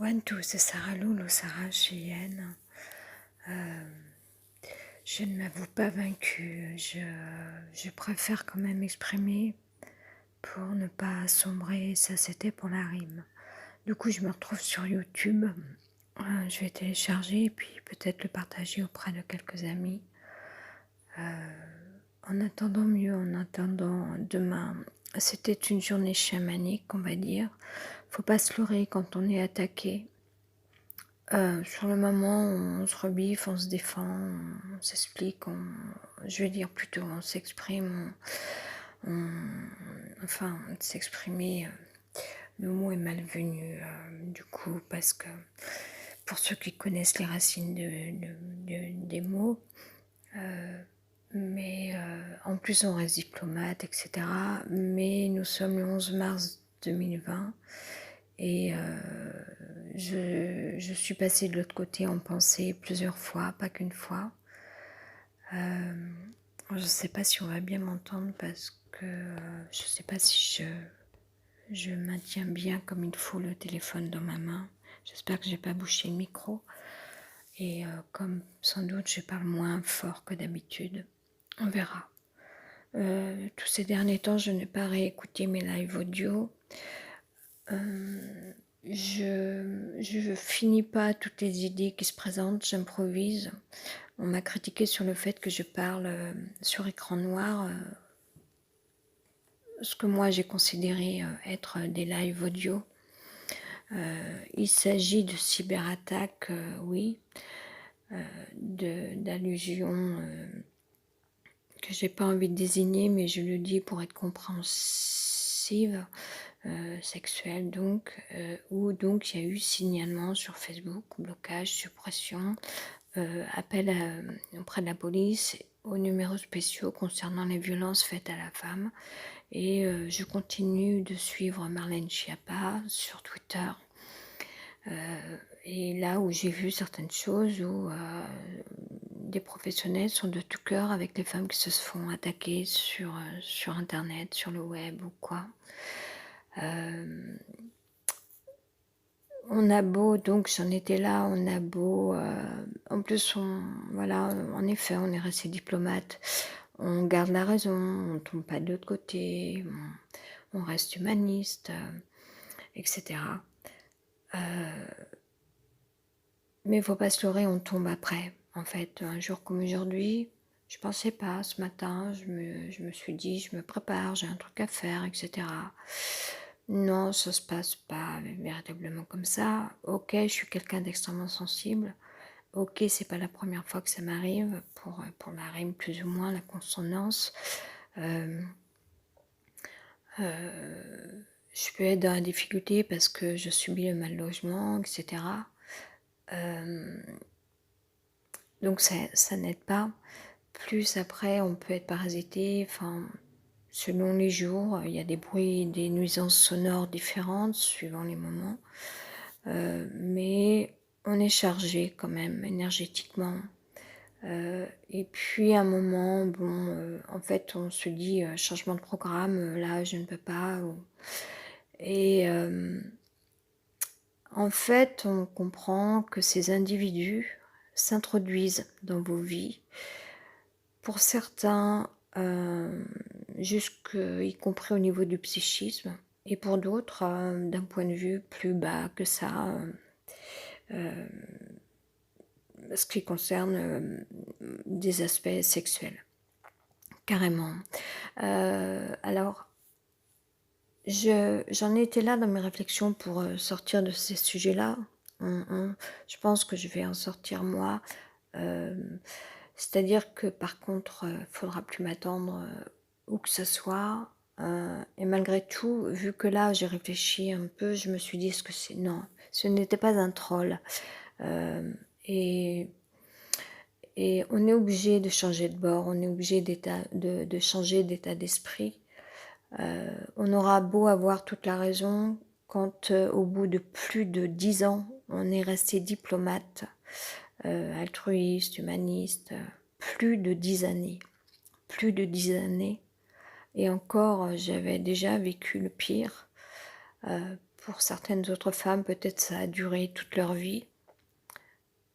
One, two, c'est Sarah Loulou, Sarah Cheyenne. Je ne m'avoue pas vaincue. Je préfère quand même exprimer pour ne pas sombrer. Ça, c'était pour la rime. Du coup, je me retrouve sur YouTube. Je vais télécharger et puis peut-être le partager auprès de quelques amis. En attendant mieux, en attendant demain. C'était une journée chamanique, on va dire. Faut pas se leurrer quand on est attaqué. Sur le moment, on se rebiffe, on se défend, on s'explique, je vais dire plutôt, on s'exprime, enfin, s'exprimer, le mot est malvenu, du coup, parce que pour ceux qui connaissent les racines des mots, mais en plus on reste diplomate, etc. Mais nous sommes le 11 mars 2020 et je suis passée de l'autre côté en pensée plusieurs fois, pas qu'une fois. Je ne sais pas si on va bien m'entendre parce que je ne sais pas si je maintiens bien comme il faut le téléphone dans ma main. J'espère que je n'ai pas bouché le micro. Et comme sans doute je parle moins fort que d'habitude, on verra. Tous ces derniers temps, je n'ai pas réécouté mes lives audio. Je finis pas toutes les idées qui se présentent, j'improvise. On m'a critiqué sur le fait que je parle sur écran noir, ce que moi j'ai considéré être des lives audio. Il s'agit de cyberattaques, oui, d'allusions que j'ai pas envie de désigner, mais je le dis pour être compréhensive, sexuelle donc, où donc il y a eu signalement sur Facebook, blocage, suppression, appel auprès de la police aux numéros spéciaux concernant les violences faites à la femme. Et je continue de suivre Marlène Schiappa sur Twitter. Et là où j'ai vu certaines choses où des professionnels sont de tout cœur avec les femmes qui se font attaquer sur internet, sur le web ou quoi. On a beau, donc j'en étais là, on a beau, en plus voilà, en effet on est resté diplomate, on garde la raison, on ne tombe pas de l'autre côté, on reste humaniste, etc. Mais il ne faut pas se leurrer, on tombe après. En fait, un jour comme aujourd'hui, je ne pensais pas, ce matin, je me suis dit, je me prépare, j'ai un truc à faire, etc. Non, ça ne se passe pas véritablement comme ça. Ok, je suis quelqu'un d'extrêmement sensible. Ok, c'est pas la première fois que ça m'arrive, pour la rime plus ou moins, la consonance. Je peux être dans la difficulté parce que je subis le mal logement, etc. Donc ça n'aide pas. Plus après, on peut être parasité, enfin, selon les jours, il y a des bruits, des nuisances sonores différentes suivant les moments. Mais on est chargé quand même énergétiquement. Et puis à un moment, bon, en fait, on se dit changement de programme, là je ne peux pas. Et en fait, on comprend que ces individus s'introduisent dans vos vies. Pour certains, y compris au niveau du psychisme, et pour d'autres, d'un point de vue plus bas que ça, ce qui concerne des aspects sexuels, carrément. Alors, j'en étais là dans mes réflexions pour sortir de ces sujets-là. Je pense que je vais en sortir moi. C'est-à-dire que par contre, il ne faudra plus m'attendre où que ce soit. Et malgré tout, vu que là j'ai réfléchi un peu, je me suis dit, est-ce que c'est... Non, ce n'était pas un troll. Et on est obligé de changer de bord, on est obligé de changer d'état d'esprit. On aura beau avoir toute la raison, quand au bout de plus de 10 ans, on est resté diplomate, altruiste, humaniste, plus de 10 années. Plus de 10 années. Et encore, j'avais déjà vécu le pire. pour certaines autres femmes, peut-être ça a duré toute leur vie.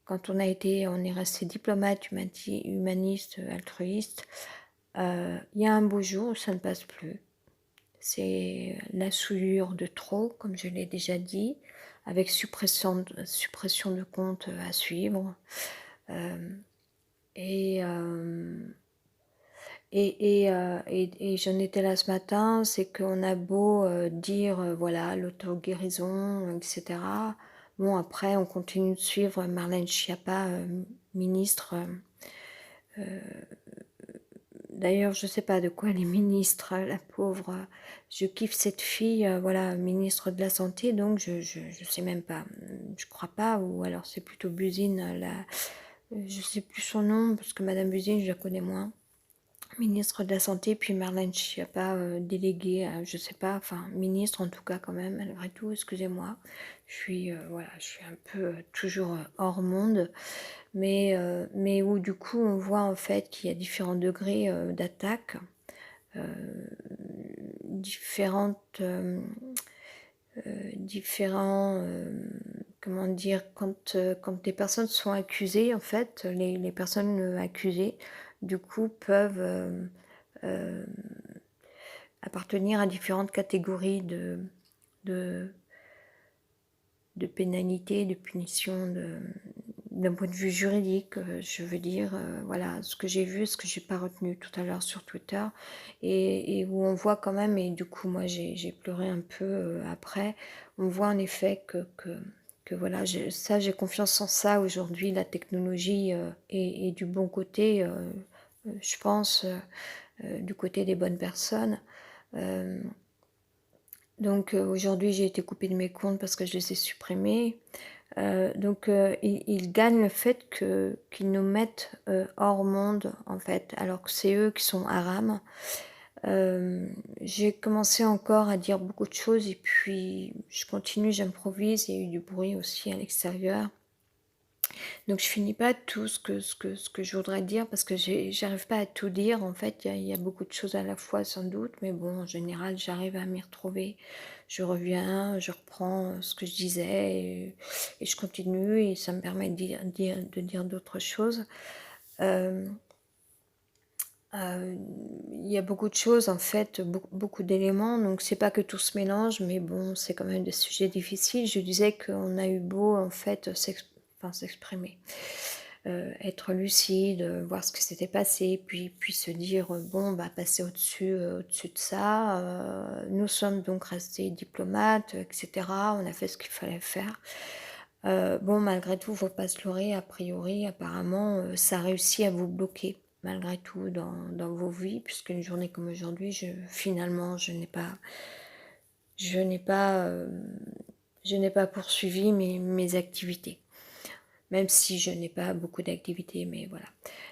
Quand on est resté diplomate, humaniste, altruiste, il y a un beau jour où ça ne passe plus. C'est la souillure de trop, comme je l'ai déjà dit, avec suppression de compte à suivre. Et j'en étais là ce matin, c'est qu'on a beau dire, voilà, l'auto-guérison, etc. Bon, après, on continue de suivre Marlène Schiappa, ministre. D'ailleurs, je sais pas de quoi elle est ministre, la pauvre. Je kiffe cette fille, voilà, ministre de la Santé, donc je sais même pas. Je crois pas, ou alors c'est plutôt Buzine, je sais plus son nom, parce que Madame Buzine, je la connais moins. Ministre de la Santé, puis Marlène Schiappa, déléguée, je sais pas, enfin ministre en tout cas quand même, malgré tout, excusez-moi. Voilà, je suis un peu toujours hors monde, mais où du coup on voit en fait qu'il y a différents degrés d'attaque, comment dire, quand des personnes sont accusées, en fait, les personnes accusées, du coup, peuvent appartenir à différentes catégories de, de pénalité, de punition, d'un point de vue juridique, je veux dire, voilà, ce que j'ai vu, ce que j'ai pas retenu tout à l'heure sur Twitter, et où on voit quand même, et du coup moi j'ai pleuré un peu après, on voit en effet que voilà, j'ai confiance en ça aujourd'hui, la technologie est du bon côté, je pense, du côté des bonnes personnes. Donc aujourd'hui j'ai été coupée de mes comptes parce que je les ai supprimés. Donc ils gagnent le fait qu'ils nous mettent hors monde en fait, alors que c'est eux qui sont haram. J'ai commencé encore à dire beaucoup de choses et puis je continue, j'improvise, il y a eu du bruit aussi à l'extérieur. Donc je finis pas tout ce que je voudrais dire parce que j'arrive pas à tout dire. En fait, il y a beaucoup de choses à la fois sans doute, mais bon, en général, j'arrive à m'y retrouver. Je reviens, je reprends ce que je disais et je continue et ça me permet de dire d'autres choses. Il y a beaucoup de choses en fait, beaucoup d'éléments, donc c'est pas que tout se mélange, mais bon, c'est quand même des sujets difficiles. Je disais qu'on a eu beau en fait s'exprimer, être lucide, voir ce qui s'était passé, puis se dire bon, bah passer au-dessus de ça. Nous sommes donc restés diplomates, etc. On a fait ce qu'il fallait faire. Bon, malgré tout, faut pas se leurrer, a priori, apparemment, ça réussit à vous bloquer, malgré tout, dans vos vies, puisqu'une journée comme aujourd'hui, finalement, je n'ai pas poursuivi mes activités, même si je n'ai pas beaucoup d'activités, mais voilà.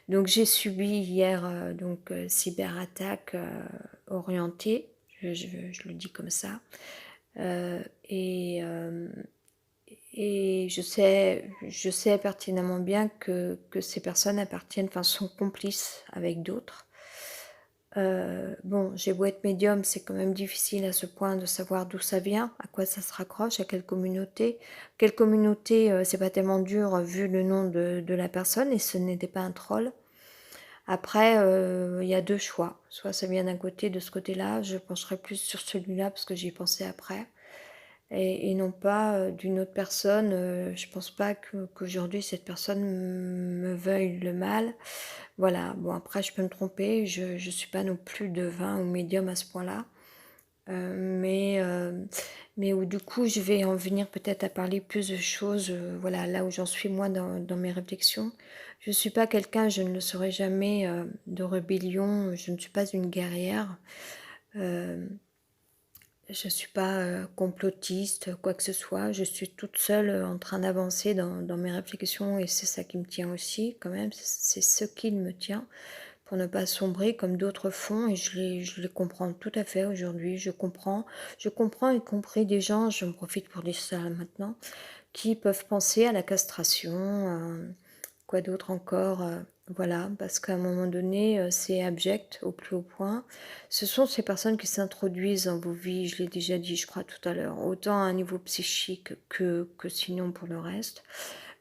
Donc j'ai subi hier cyberattaque orientée, je le dis comme ça, et je sais pertinemment bien que ces personnes appartiennent, enfin sont complices avec d'autres. Bon, j'ai beau être médium, c'est quand même difficile à ce point de savoir d'où ça vient, à quoi ça se raccroche, à quelle communauté. Quelle communauté, c'est pas tellement dur vu le nom de la personne et ce n'était pas un troll. Après, il y a deux choix. Soit ça vient d'un côté, de ce côté-là, je pencherai plus sur celui-là parce que j'y ai pensé après. Et non pas d'une autre personne. Je pense pas qu'aujourd'hui cette personne me veuille le mal. Voilà, bon après je peux me tromper, je suis pas non plus devin ou médium à ce point-là. Mais où du coup je vais en venir peut-être à parler plus de choses, voilà, là où j'en suis moi dans mes réflexions. Je ne suis pas quelqu'un, je ne le serai jamais, de rébellion, je ne suis pas une guerrière. Je ne suis pas complotiste, quoi que ce soit. Je suis toute seule en train d'avancer dans mes réflexions et c'est ça qui me tient aussi quand même. C'est ce qui me tient pour ne pas sombrer comme d'autres font et je les comprends tout à fait aujourd'hui. Je comprends y compris des gens, j'en profite pour dire ça maintenant, qui peuvent penser à la castration, Quoi d'autre encore? Voilà, parce qu'à un moment donné, c'est abject au plus haut point. Ce sont ces personnes qui s'introduisent dans vos vies, je l'ai déjà dit, je crois, tout à l'heure, autant à un niveau psychique que sinon pour le reste,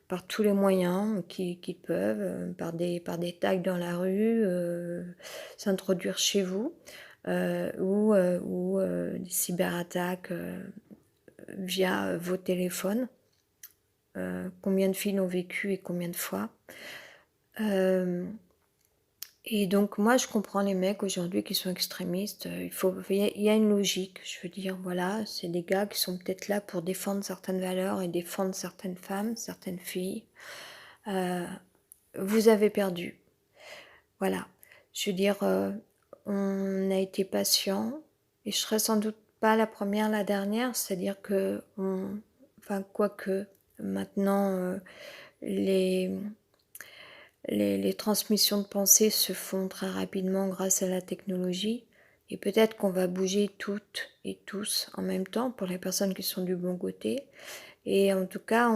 par tous les moyens qu'ils peuvent, par des tags dans la rue, s'introduire chez vous, ou des cyberattaques, via, vos téléphones. Combien de filles l'ont vécu et combien de fois? Hem Et donc moi, je comprends les mecs aujourd'hui qui sont extrémistes, il y a une logique. Je veux dire, voilà, c'est des gars qui sont peut-être là pour défendre certaines valeurs et défendre certaines femmes, certaines filles. Heu, Vous avez perdu. Voilà. Je veux dire, on a été patient et je serai sans doute pas la première, la dernière. C'est-à-dire qu'on enfin quoique maintenant, les les transmissions de pensée se font très rapidement grâce à la technologie et peut-être qu'on va bouger toutes et tous en même temps pour les personnes qui sont du bon côté. Et en tout cas,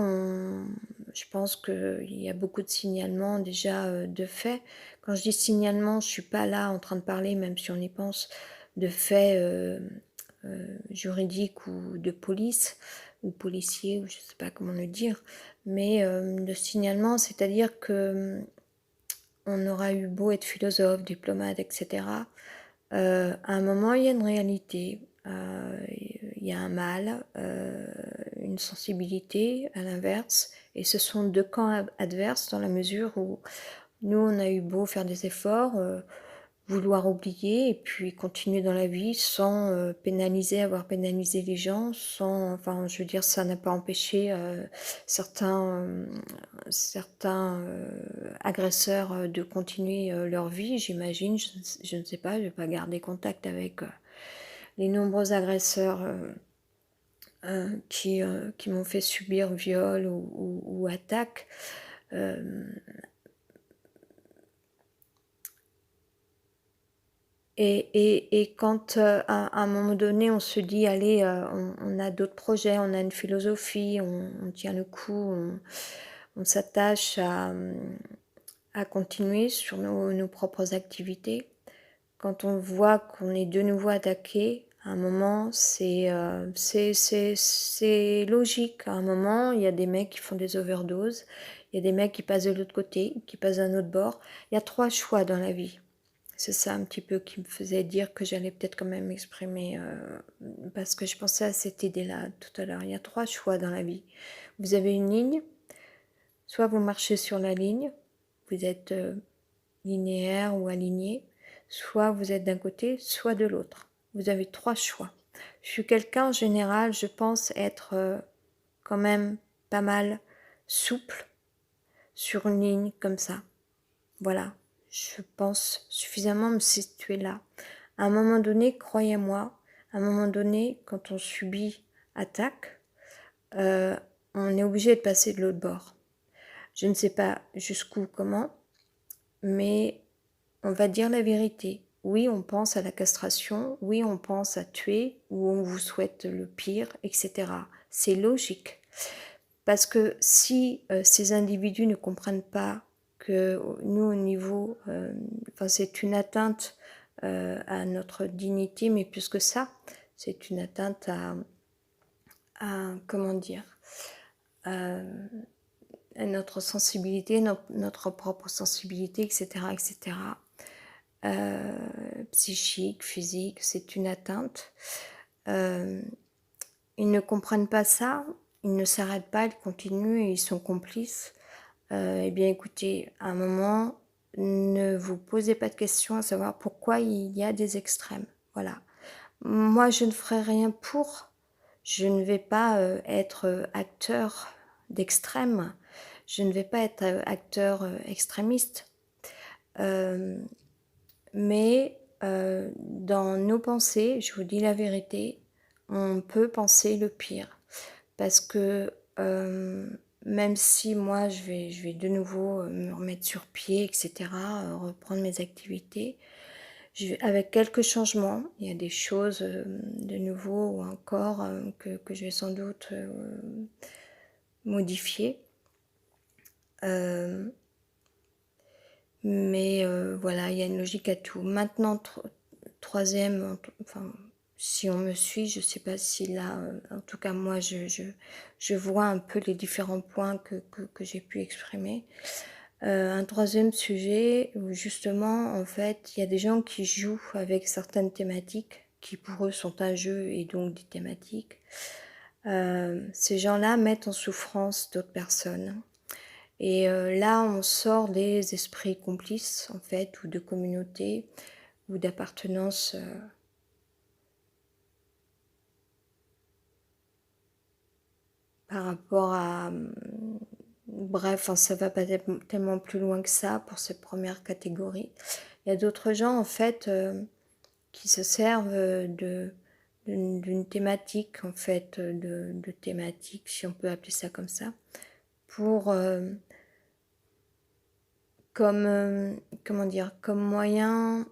je pense qu'il y a beaucoup de signalements déjà de faits. Quand je dis signalement, je ne suis pas là en train de parler, même si on y pense, de faits juridiques ou de police ou policiers, ou je ne sais pas comment le dire, mais de signalement, c'est-à-dire que on aura eu beau être philosophe, diplomate, etc. À un moment, il y a une réalité, il y a un mal, une sensibilité à l'inverse, et ce sont deux camps adverses dans la mesure où nous, on a eu beau faire des efforts, vouloir oublier et puis continuer dans la vie sans avoir pénalisé les gens, enfin, je veux dire, ça n'a pas empêché certains agresseurs de continuer leur vie, j'imagine. Je ne sais pas, je n'ai pas gardé contact avec les nombreux agresseurs qui m'ont fait subir viol ou attaques. Et quand à un moment donné on se dit allez, on a d'autres projets, on a une philosophie, on tient le coup, on s'attache à continuer sur nos propres activités. Quand on voit qu'on est de nouveau attaqué, à un moment c'est logique. À un moment, il y a des mecs qui font des overdoses, il y a des mecs qui passent de l'autre côté, qui passent d'un autre bord. Il y a 3 choix dans la vie. C'est ça un petit peu qui me faisait dire que j'allais peut-être quand même m'exprimer, parce que je pensais à cette idée-là tout à l'heure. Il y a 3 choix dans la vie. Vous avez une ligne, soit vous marchez sur la ligne, vous êtes linéaire ou aligné, soit vous êtes d'un côté, soit de l'autre. Vous avez 3 choix. Je suis quelqu'un en général, je pense être quand même pas mal souple sur une ligne comme ça. Voilà, je pense suffisamment me situer là. À un moment donné, croyez-moi, à un moment donné, quand on subit attaque, on est obligé de passer de l'autre bord. Je ne sais pas jusqu'où, comment, mais on va dire la vérité. Oui, on pense à la castration, oui, on pense à tuer, ou on vous souhaite le pire, etc. C'est logique. Parce que si ces individus ne comprennent pas que nous, au niveau, c'est une atteinte à notre dignité, mais plus que ça, c'est une atteinte comment dire, à notre sensibilité, notre propre sensibilité, etc., etc. Psychique, physique, c'est une atteinte. Ils ne comprennent pas ça, ils ne s'arrêtent pas, ils continuent et ils sont complices. Eh bien écoutez, à un moment, ne vous posez pas de questions à savoir pourquoi il y a des extrêmes. Voilà. Moi, je ne ferai rien pour. Je ne vais pas être acteur d'extrême. Je ne vais pas être acteur extrémiste. Mais dans nos pensées, je vous dis la vérité, on peut penser le pire. Parce que même si moi je vais de nouveau me remettre sur pied, etc., reprendre mes activités, avec quelques changements, il y a des choses de nouveau ou encore que je vais sans doute modifier. Mais voilà, il y a une logique à tout. Maintenant, troisième, enfin, si on me suit, je sais pas si là, en tout cas moi, je vois un peu les différents points que j'ai pu exprimer. Un troisième sujet où justement, en fait, il y a des gens qui jouent avec certaines thématiques qui pour eux sont un jeu et donc des thématiques. Ces gens-là mettent en souffrance d'autres personnes. Et là, on sort des esprits complices, en fait, ou de communauté, ou d'appartenance par rapport à... bref, ça va pas tellement plus loin que ça pour cette première catégorie. Il y a d'autres gens, en fait, qui se servent d'une thématique, en fait, de thématique, si on peut appeler ça comme ça, pour... comment dire, comme moyen,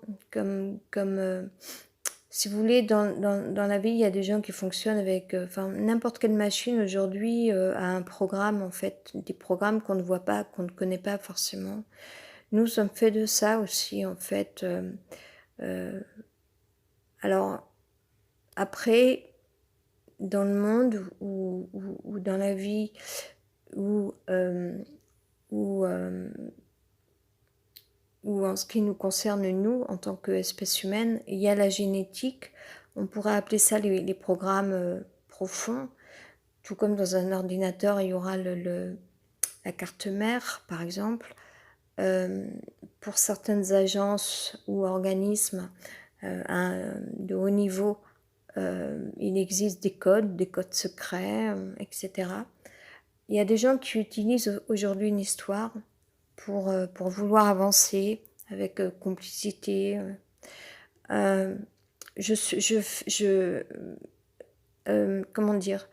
si vous voulez, dans la vie, il y a des gens qui fonctionnent avec, enfin, n'importe quelle machine aujourd'hui a un programme, en fait, des programmes qu'on ne voit pas, qu'on ne connaît pas forcément. Nous sommes faits de ça aussi, en fait. Alors, après, dans le monde ou dans la vie où ou en ce qui nous concerne nous, en tant qu'espèce humaine, il y a la génétique, on pourrait appeler ça les programmes profonds, tout comme dans un ordinateur, il y aura la carte mère, par exemple. Pour certaines agences ou organismes de haut niveau, il existe des codes secrets, etc. Il y a des gens qui utilisent aujourd'hui une histoire pour vouloir avancer avec complicité. Comment dire,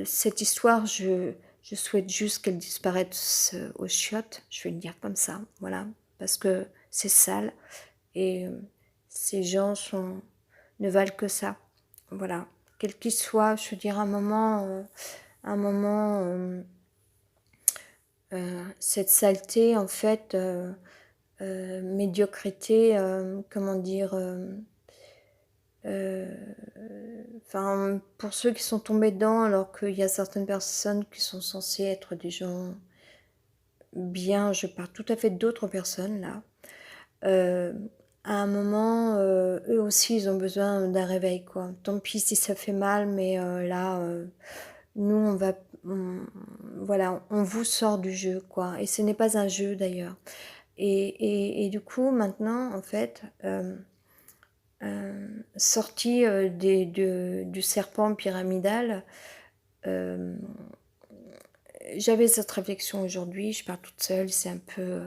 cette histoire, je souhaite juste qu'elle disparaisse aux chiottes, je vais le dire comme ça, voilà, parce que c'est sale et ces gens ne valent que ça, voilà, quel qu'il soit, je veux dire, un moment cette saleté, en fait, médiocrité, comment dire, enfin, pour ceux qui sont tombés dedans, alors qu'il y a certaines personnes qui sont censées être des gens bien, je parle tout à fait d'autres personnes là. À un moment, eux aussi, ils ont besoin d'un réveil, quoi. Tant pis si ça fait mal, mais là, nous, voilà, on vous sort du jeu, quoi. Et ce n'est pas un jeu d'ailleurs. Et du coup, maintenant, en fait, sorti du serpent pyramidal, j'avais cette réflexion aujourd'hui, je pars toute seule, c'est un peu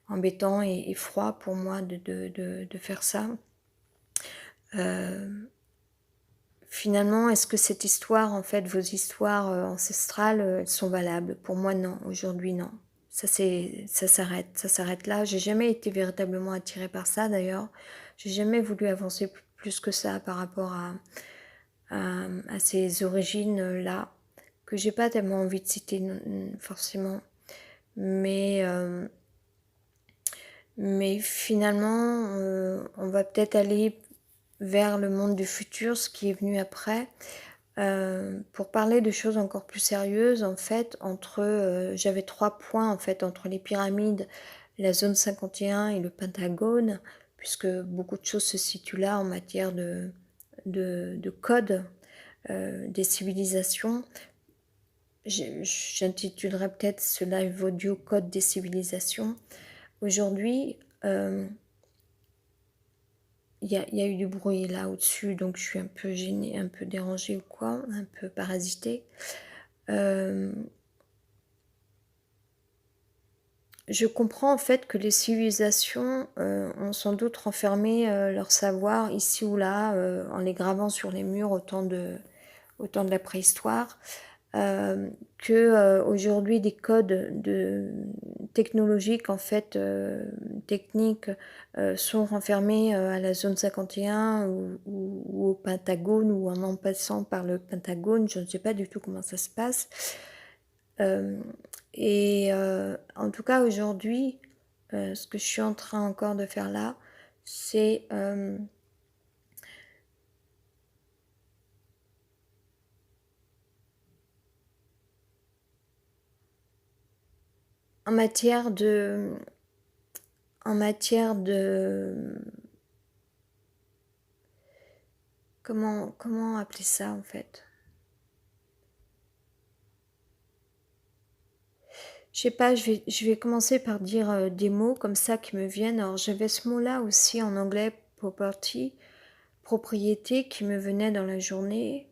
embêtant et froid pour moi de faire ça. Finalement, est-ce que cette histoire, en fait, vos histoires ancestrales, elles sont valables? Pour moi, non. Aujourd'hui, non. Ça s'arrête là. J'ai jamais été véritablement attirée par ça, d'ailleurs. J'ai jamais voulu avancer plus que ça par rapport à ces origines-là, que j'ai pas tellement envie de citer forcément. Mais finalement, on va peut-être aller vers le monde du futur, ce qui est venu après, pour parler de choses encore plus sérieuses. En fait, j'avais 3 points en fait entre les pyramides, la zone 51 et le Pentagone, puisque beaucoup de choses se situent là en matière de code des civilisations. J'intitulerai peut-être ce live audio Code des civilisations. Aujourd'hui, il y a eu du bruit là au-dessus, donc je suis un peu gênée, un peu dérangée ou quoi, un peu parasitée. Je comprends en fait que les civilisations ont sans doute renfermé leur savoir ici ou là, en les gravant sur les murs au temps de la préhistoire. Que aujourd'hui des codes technologiques en fait techniques sont renfermés à la zone 51 ou au Pentagone ou en passant par le Pentagone, je ne sais pas du tout comment ça se passe. En tout cas aujourd'hui, ce que je suis en train encore de faire là, c'est en matière de comment appeler ça en fait? Je sais pas, je vais commencer par dire des mots comme ça qui me viennent. Alors j'avais ce mot-là aussi en anglais, property, propriété, qui me venait dans la journée,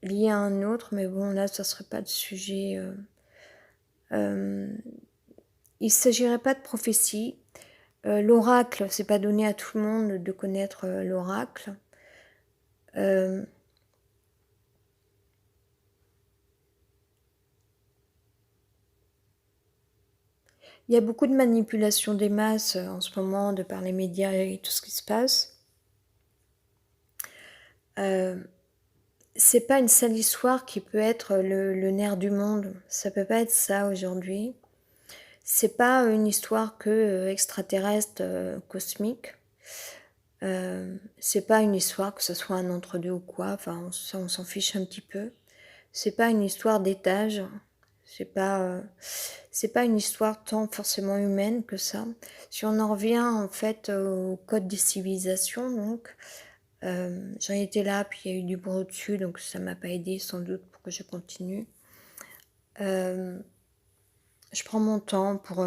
lié à un autre, mais bon là ça serait pas de sujet. Il s'agirait pas de prophétie. L'oracle, c'est pas donné à tout le monde de connaître l'oracle. Il y a beaucoup de manipulation des masses en ce moment, de par les médias et tout ce qui se passe. C'est pas une sale histoire qui peut être le nerf du monde. Ça peut pas être ça aujourd'hui. C'est pas une histoire que extraterrestre, cosmique. C'est pas une histoire que ce soit un entre-deux ou quoi. Enfin, on s'en fiche un petit peu. C'est pas une histoire d'étage. C'est pas une histoire tant forcément humaine que ça. Si on en revient en fait au code des civilisations, donc j'en étais là, puis il y a eu du bruit au-dessus, donc ça m'a pas aidé sans doute pour que je continue. Je prends mon temps pour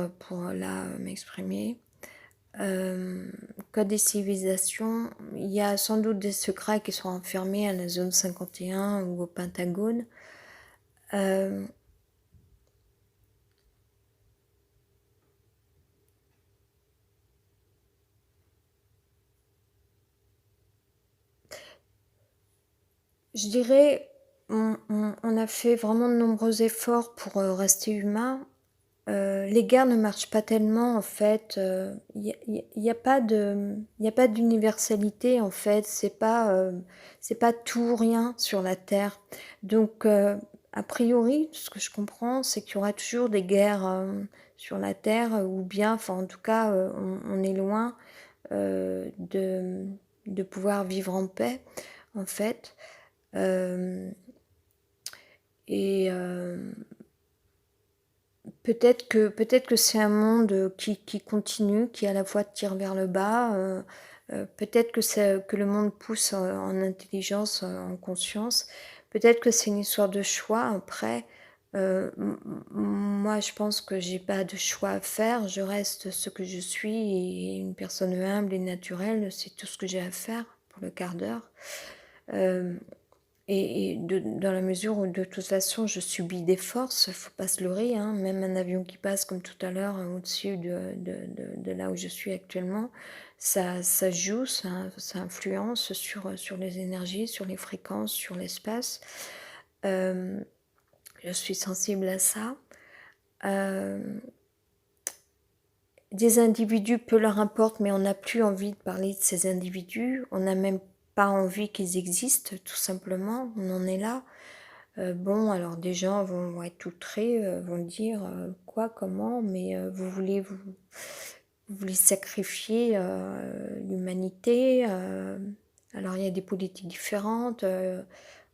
là m'exprimer. Code des civilisations, il y a sans doute des secrets qui sont enfermés à la zone 51 ou au Pentagone. Je dirais, on a fait vraiment de nombreux efforts pour rester humain. Les guerres ne marchent pas tellement en fait. Y a pas de, il y a pas d'universalité en fait. C'est pas tout ou rien sur la terre. Donc a priori, ce que je comprends, c'est qu'il y aura toujours des guerres sur la terre ou bien, enfin en tout cas, on est loin de pouvoir vivre en paix en fait. Et peut-être que c'est un monde qui continue, qui à la fois tire vers le bas. Peut-être que le monde pousse en intelligence, en conscience. Peut-être que c'est une histoire de choix. Après, moi, je pense que j'ai pas de choix à faire. Je reste ce que je suis et une personne humble et naturelle. C'est tout ce que j'ai à faire pour le quart d'heure. Dans la mesure où de toute façon je subis des forces, faut pas se leurrer, hein, même un avion qui passe comme tout à l'heure au-dessus de là où je suis actuellement, ça joue, ça influence sur les énergies, sur les fréquences, sur l'espace. Je suis sensible à ça. Des individus, peu leur importe, mais on n'a plus envie de parler de ces individus, on n'a même pas envie qu'ils existent, tout simplement, on en est là. Bon, alors des gens vont être outrés, vont dire quoi, comment, mais vous voulez sacrifier l'humanité. Alors il y a des politiques différentes.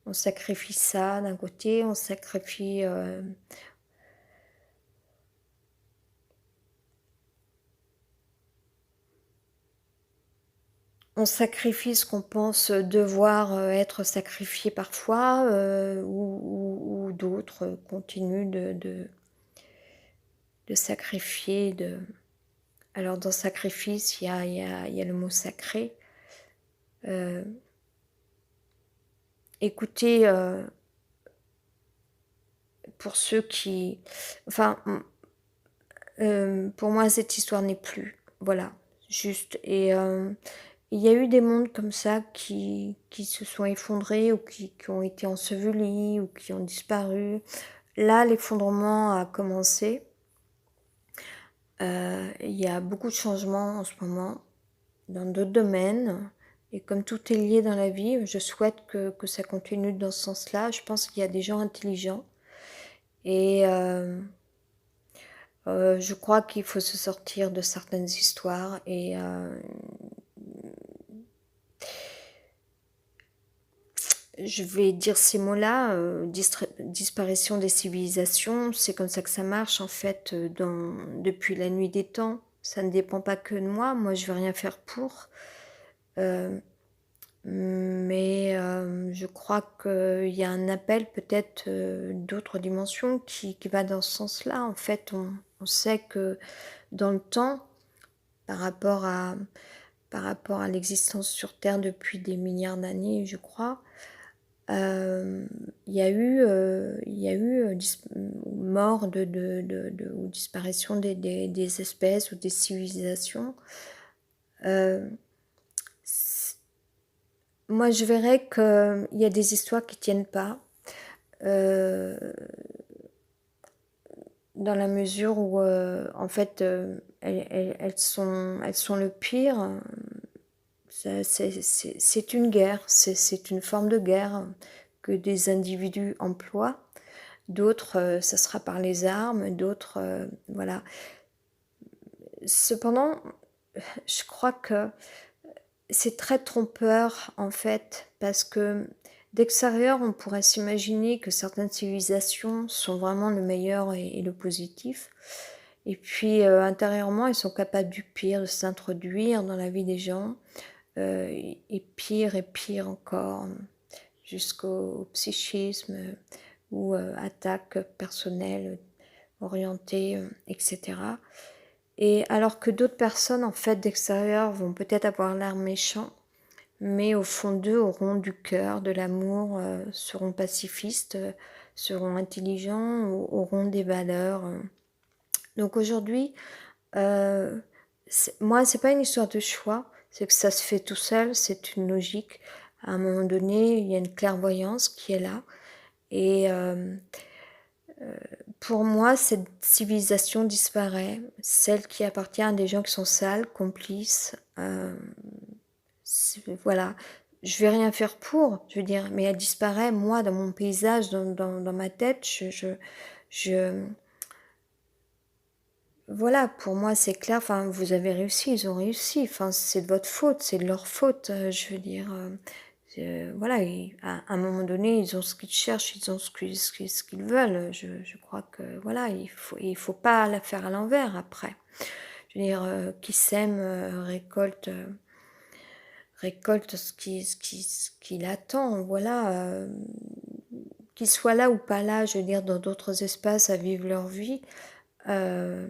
On sacrifie ça d'un côté, on sacrifie ce qu'on pense devoir être sacrifié parfois, ou d'autres continuent de sacrifier. Alors dans sacrifice, il y a le mot sacré. Écoutez, pour ceux qui... Enfin, pour moi, cette histoire n'est plus. Voilà, juste. Et il y a eu des mondes comme ça qui se sont effondrés ou qui ont été ensevelis ou qui ont disparu. Là, l'effondrement a commencé. Il y a beaucoup de changements en ce moment dans d'autres domaines. Et comme tout est lié dans la vie, je souhaite que ça continue dans ce sens-là. Je pense qu'il y a des gens intelligents. Et Je crois qu'il faut se sortir de certaines histoires et je vais dire ces mots-là, disparition des civilisations, c'est comme ça que ça marche en fait depuis la nuit des temps. Ça ne dépend pas que de moi je vais rien faire pour. Euh, mais je crois qu'il y a un appel peut-être d'autres dimensions qui va dans ce sens-là. En fait, on sait que dans le temps, par rapport à, par rapport à l'existence sur Terre depuis des milliards d'années, je crois, il y a eu mort ou disparition des espèces ou des civilisations. Euh, Moi, je verrais qu'il y a des histoires qui tiennent pas, euh, dans la mesure où, en fait, elles sont le pire. C'est une guerre, c'est une forme de guerre que des individus emploient. D'autres, ça sera par les armes, d'autres, voilà. Cependant, je crois que c'est très trompeur en fait, parce que d'extérieur, on pourrait s'imaginer que certaines civilisations sont vraiment le meilleur et le positif. Et puis intérieurement, ils sont capables du pire, de s'introduire dans la vie des gens, et pire encore, jusqu'au psychisme ou attaques personnelles orientées, etc. Et alors que d'autres personnes, en fait, d'extérieur, vont peut-être avoir l'air méchants, mais au fond d'eux auront du cœur, de l'amour, seront pacifistes, seront intelligents, auront des valeurs. Donc aujourd'hui, moi, c'est pas une histoire de choix, c'est que ça se fait tout seul, c'est une logique. À un moment donné, il y a une clairvoyance qui est là. Et pour moi, cette civilisation disparaît, celle qui appartient à des gens qui sont sales, complices. Voilà, je vais rien faire pour, je veux dire, mais elle disparaît, moi, dans mon paysage, dans ma tête, je, voilà, pour moi, c'est clair, enfin, vous avez réussi, ils ont réussi, enfin, c'est de votre faute, c'est de leur faute, je veux dire, voilà, à un moment donné, ils ont ce qu'ils cherchent, ils ont ce qu'ils veulent, je crois que, voilà, il faut pas la faire à l'envers après. Je veux dire, qui sème récolte ce qu'il attend, voilà. Qu'il soit là ou pas là, je veux dire, dans d'autres espaces à vivre leur vie, euh,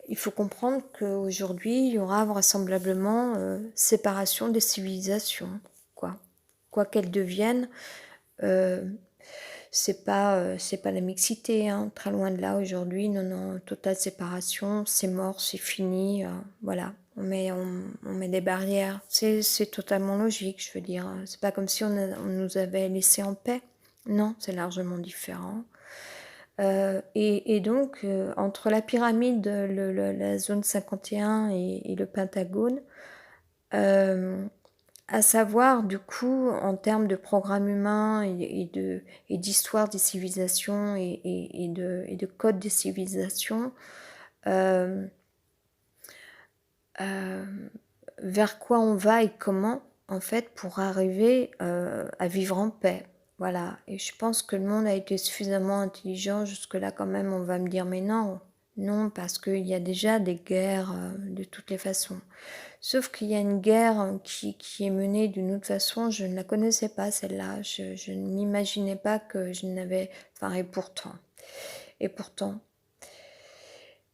il faut comprendre qu'aujourd'hui, il y aura vraisemblablement séparation des civilisations, quoi qu'elles deviennent. Euh, c'est pas la mixité, hein, très loin de là aujourd'hui. Non, non, totale séparation, c'est mort, c'est fini, voilà. On met des barrières. C'est totalement logique, je veux dire. C'est pas comme si on nous avait laissé en paix. Non, c'est largement différent. Et donc, entre la pyramide, la zone 51 et le Pentagone, euh, à savoir, du coup, en termes de programme humain et d'histoire des civilisations et de code des civilisations, euh, euh, vers quoi on va et comment, en fait, pour arriver à vivre en paix. Voilà. Et je pense que le monde a été suffisamment intelligent. Jusque-là, quand même, on va me dire, mais non, non, parce qu'il y a déjà des guerres de toutes les façons. Sauf qu'il y a une guerre qui est menée d'une autre façon. Je ne la connaissais pas, celle-là. Je ne m'imaginais pas que je n'avais... Enfin, et pourtant. Et pourtant.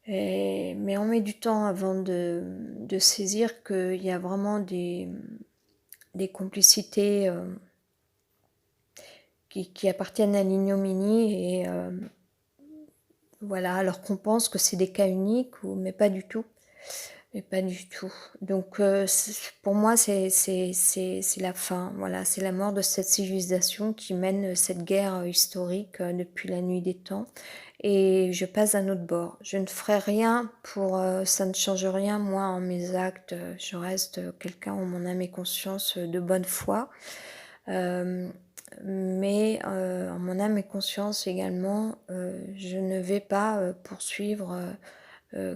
Mais on met du temps avant de saisir qu'il y a vraiment des complicités qui appartiennent à l'ignominie. Et voilà, alors qu'on pense que c'est des cas uniques, mais pas du tout. Mais pas du tout. Donc pour moi, c'est la fin. Voilà, c'est la mort de cette civilisation qui mène cette guerre historique depuis la nuit des temps. Et je passe à un autre bord. Je ne ferai rien pour... ça ne change rien, moi, en mes actes. Je reste quelqu'un en mon âme et conscience de bonne foi. mais en mon âme et conscience également, je ne vais pas poursuivre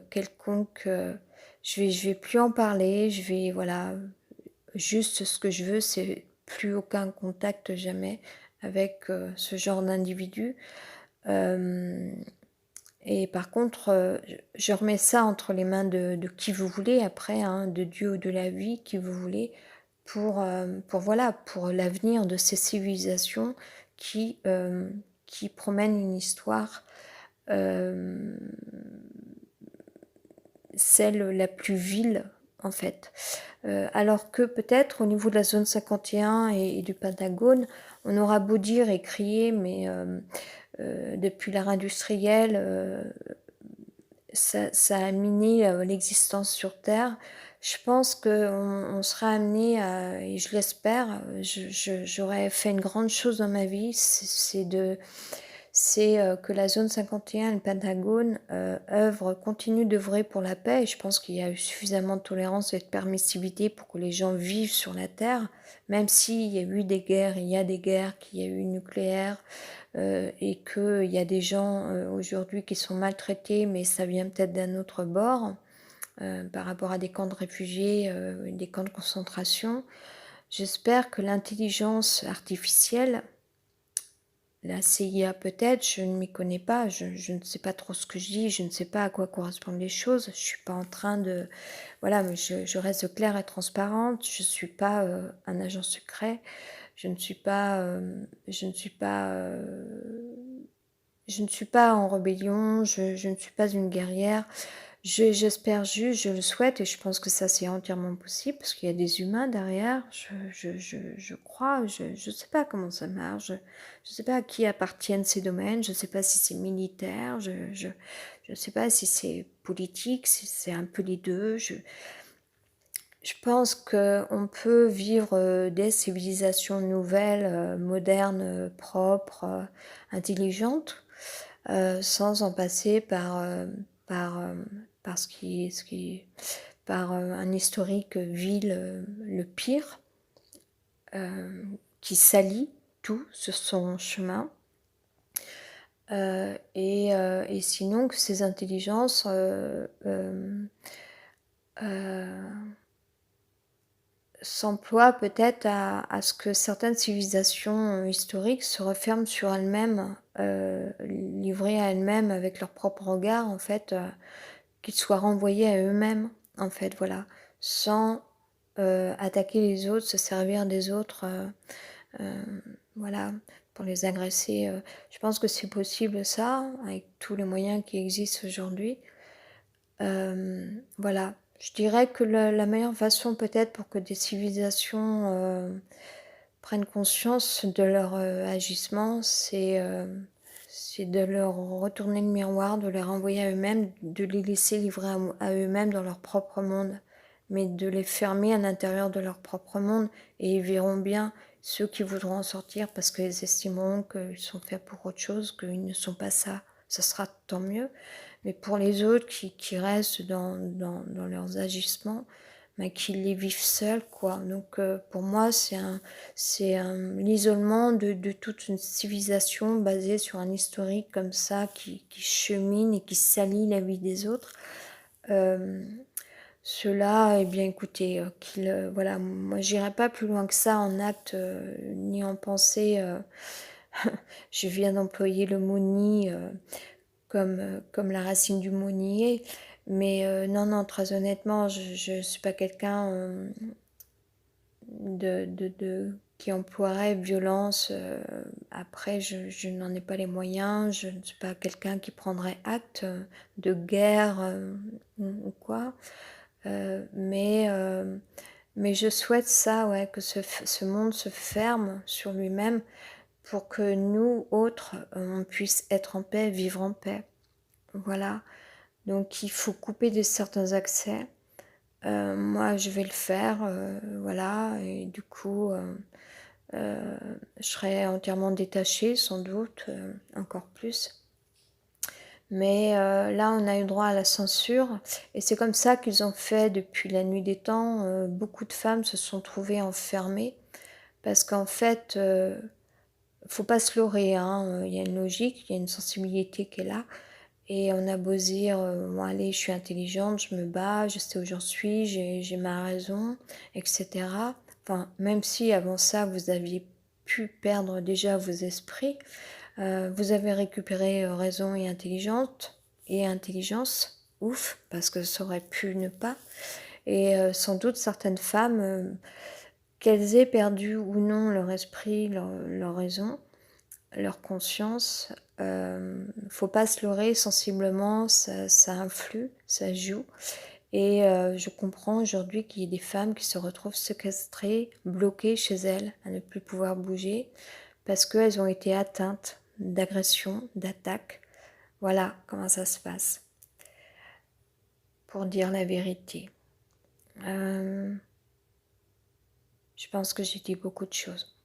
quelconque. Je vais plus en parler. Je vais voilà, juste ce que je veux, c'est plus aucun contact jamais avec ce genre d'individu. Euh, et par contre, je remets ça entre les mains de qui vous voulez après, hein, de Dieu ou de la vie, qui vous voulez, pour voilà, pour l'avenir de ces civilisations qui promènent une histoire, euh, celle la plus vile en fait. Alors que peut-être au niveau de la zone 51 et du Pentagone, on aura beau dire et crier, mais depuis l'ère industrielle, ça a miné l'existence sur Terre. Je pense qu'on sera amené à, et je l'espère, j'aurais fait une grande chose dans ma vie, c'est que la zone 51 et le Pentagone continuent d'œuvrer pour la paix. Et je pense qu'il y a eu suffisamment de tolérance et de permissivité pour que les gens vivent sur la Terre, même s'il y a eu des guerres, il y a des guerres, qu'il y a eu nucléaire, et qu'il y a des gens aujourd'hui qui sont maltraités, mais ça vient peut-être d'un autre bord, par rapport à des camps de réfugiés, des camps de concentration. J'espère que l'intelligence artificielle, la CIA peut-être, je ne m'y connais pas, je ne sais pas trop ce que je dis, je ne sais pas à quoi correspondent les choses, je ne suis pas en train de... Voilà, mais je reste claire et transparente, je ne suis pas un agent secret, je ne suis pas... je ne suis pas en rébellion, je ne suis pas une guerrière. J'espère juste, je le souhaite, et je pense que ça c'est entièrement possible, parce qu'il y a des humains derrière, je crois, je ne sais pas comment ça marche, je ne sais pas à qui appartiennent ces domaines, je ne sais pas si c'est militaire, je ne sais pas si c'est politique, si c'est un peu les deux. Je pense qu'on peut vivre des civilisations nouvelles, modernes, propres, intelligentes, sans en passer par, euh, par par un historique vil, le pire, qui salit tout sur son chemin. Et sinon que ces intelligences s'emploient peut-être à ce que certaines civilisations historiques se referment sur elles-mêmes, livrées à elles-mêmes avec leur propre regard, en fait, qu'ils soient renvoyés à eux-mêmes, en fait, voilà, sans attaquer les autres, se servir des autres, voilà, pour les agresser. Je pense que c'est possible ça, avec tous les moyens qui existent aujourd'hui. Voilà, je dirais que la meilleure façon peut-être pour que des civilisations prennent conscience de leur agissement, c'est de leur retourner le miroir, de les renvoyer à eux-mêmes, de les laisser livrer à eux-mêmes dans leur propre monde, mais de les fermer à l'intérieur de leur propre monde, et ils verront bien ceux qui voudront en sortir parce qu'ils estimeront qu'ils sont faits pour autre chose, qu'ils ne sont pas ça. Ça sera tant mieux. Mais pour les autres qui restent dans leurs agissements, mais qui les vivent seuls, quoi. Donc pour moi, l'isolement de toute une civilisation basée sur un historique comme ça, qui chemine et qui salit la vie des autres. Cela, eh bien écoutez, voilà, moi j'irai pas plus loin que ça en acte ni en pensée. Je viens d'employer le mot ni comme la racine du mot nier, mais non, très honnêtement, je ne suis pas quelqu'un qui emploierait violence. Après, je n'en ai pas les moyens, je ne suis pas quelqu'un qui prendrait acte de guerre ou quoi. Mais je souhaite ça, ouais, que ce monde se ferme sur lui-même pour que nous, autres, on puisse être en paix, vivre en paix. Voilà. Donc il faut couper de certains accès. Moi, je vais le faire, voilà. Et du coup, je serai entièrement détachée, sans doute, encore plus. Mais là, on a eu droit à la censure, et c'est comme ça qu'ils ont fait depuis la nuit des temps. Beaucoup de femmes se sont trouvées enfermées, parce qu'en fait, faut pas se leurrer, hein, il y a une logique, il y a une sensibilité qui est là. Et on a beau dire, bon allez, je suis intelligente, je me bats, je sais où j'en suis, j'ai ma raison, etc. Enfin, même si avant ça, vous aviez pu perdre déjà vos esprits, vous avez récupéré raison et intelligence, ouf, parce que ça aurait pu ne pas. Et sans doute certaines femmes, qu'elles aient perdu ou non leur esprit, leur raison, leur conscience, faut pas se leurrer, sensiblement, ça influe, ça joue. Et je comprends aujourd'hui qu'il y ait des femmes qui se retrouvent séquestrées, bloquées chez elles, à ne plus pouvoir bouger, parce qu'elles ont été atteintes d'agression, d'attaque. Voilà comment ça se passe, pour dire la vérité. Je pense que j'ai dit beaucoup de choses.